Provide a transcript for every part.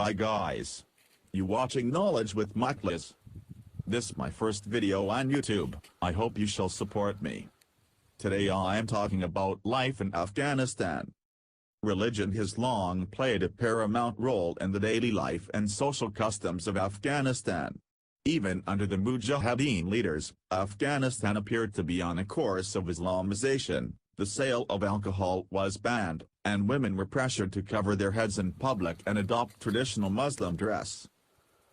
Hi guys. You watching Knowledge with Michaelis. This my first video on YouTube, I hope you shall support me. Today I am talking about life in Afghanistan. Religion has long played a paramount role in the daily life and social customs of Afghanistan. Even under the Mujahideen leaders, Afghanistan appeared to be on a course of Islamization. The sale of alcohol was banned, and women were pressured to cover their heads in public and adopt traditional Muslim dress.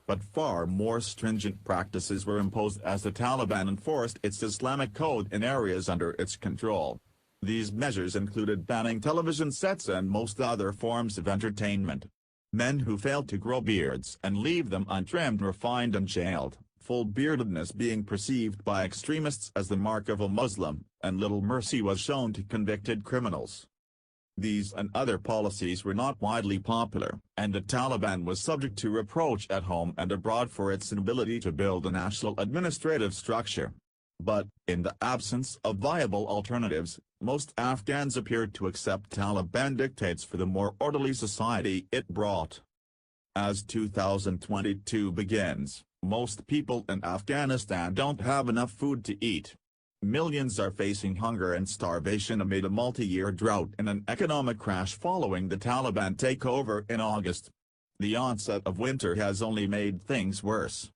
But far more stringent practices were imposed as the Taliban enforced its Islamic code in areas under its control. These measures included banning television sets and most other forms of entertainment. Men who failed to grow beards and leave them untrimmed were fined and jailed, full beardedness being perceived by extremists as the mark of a Muslim, and little mercy was shown to convicted criminals. These and other policies were not widely popular, and the Taliban was subject to reproach at home and abroad for its inability to build a national administrative structure. But, in the absence of viable alternatives, most Afghans appeared to accept Taliban dictates for the more orderly society it brought. As 2022 begins, most people in Afghanistan don't have enough food to eat. Millions are facing hunger and starvation amid a multi-year drought and an economic crash following the Taliban takeover in August. The onset of winter has only made things worse.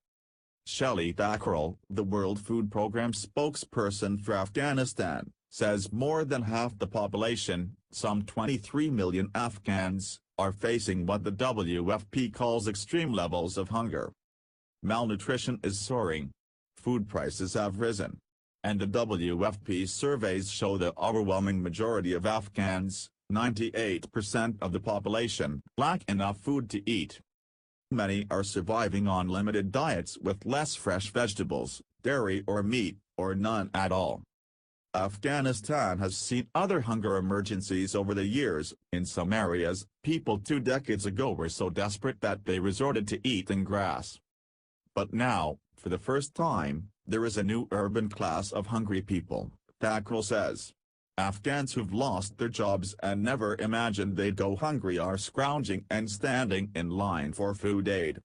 Shelley Thakral, the World Food Programme spokesperson for Afghanistan, says more than half the population, some 23 million Afghans, are facing what the WFP calls extreme levels of hunger. Malnutrition is soaring. Food prices have risen. And the WFP surveys show the overwhelming majority of Afghans, 98% of the population, lack enough food to eat. Many are surviving on limited diets with less fresh vegetables, dairy or meat, or none at all. Afghanistan has seen other hunger emergencies over the years. In some areas, people 2 decades ago were so desperate that they resorted to eating grass. But now, for the first time, there is a new urban class of hungry people, Thakral says. Afghans who've lost their jobs and never imagined they'd go hungry are scrounging and standing in line for food aid.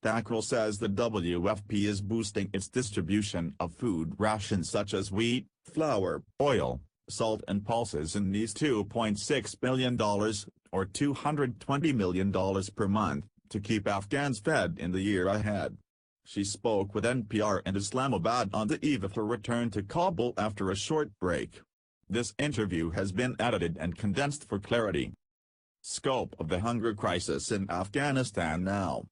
Thakral says the WFP is boosting its distribution of food rations such as wheat, flour, oil, salt and pulses in these $2.6 billion, or $220 million per month, to keep Afghans fed in the year ahead. She spoke with NPR in Islamabad on the eve of her return to Kabul after a short break. This interview has been edited and condensed for clarity. Scope of the hunger crisis in Afghanistan now.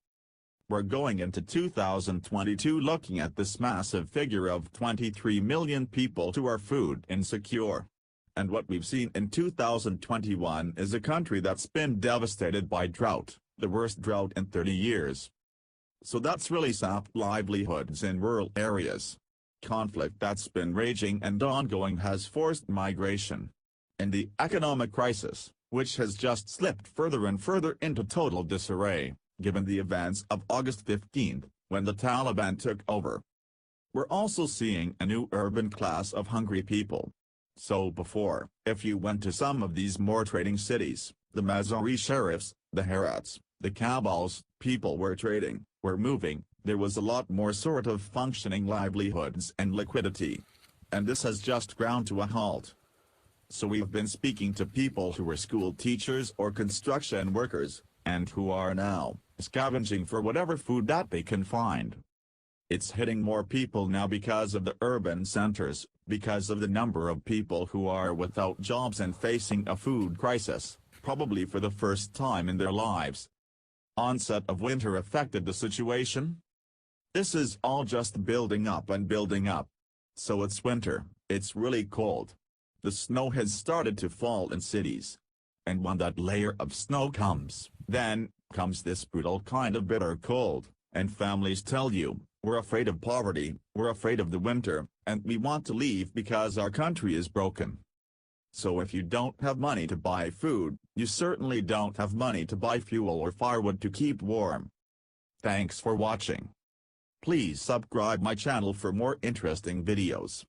We're going into 2022 looking at this massive figure of 23 million people who are food insecure. And what we've seen in 2021 is a country that's been devastated by drought, the worst drought in 30 years. So that's really sapped livelihoods in rural areas. Conflict that's been raging and ongoing has forced migration. And the economic crisis, which has just slipped further and further into total disarray, given the events of August 15, when the Taliban took over. We're also seeing a new urban class of hungry people. So before, if you went to some of these more trading cities, the Mazar-e-Sharifs, the Herats, the Kabuls, people were trading, were moving, there was a lot more sort of functioning livelihoods and liquidity. And this has just ground to a halt. So we've been speaking to people who were school teachers or construction workers, and who are now scavenging for whatever food that they can find. It's hitting more people now because of the urban centers, because of the number of people who are without jobs and facing a food crisis, probably for the first time in their lives. Onset of winter affected the situation? This is all just building up and building up. So it's winter, it's really cold. The snow has started to fall in cities. And when that layer of snow comes, then comes this brutal kind of bitter cold, and families tell you, we're afraid of poverty, we're afraid of the winter, and we want to leave because our country is broken. So if you don't have money to buy food, you certainly don't have money to buy fuel or firewood to keep warm. Thanks for watching. Please subscribe my channel for more interesting videos.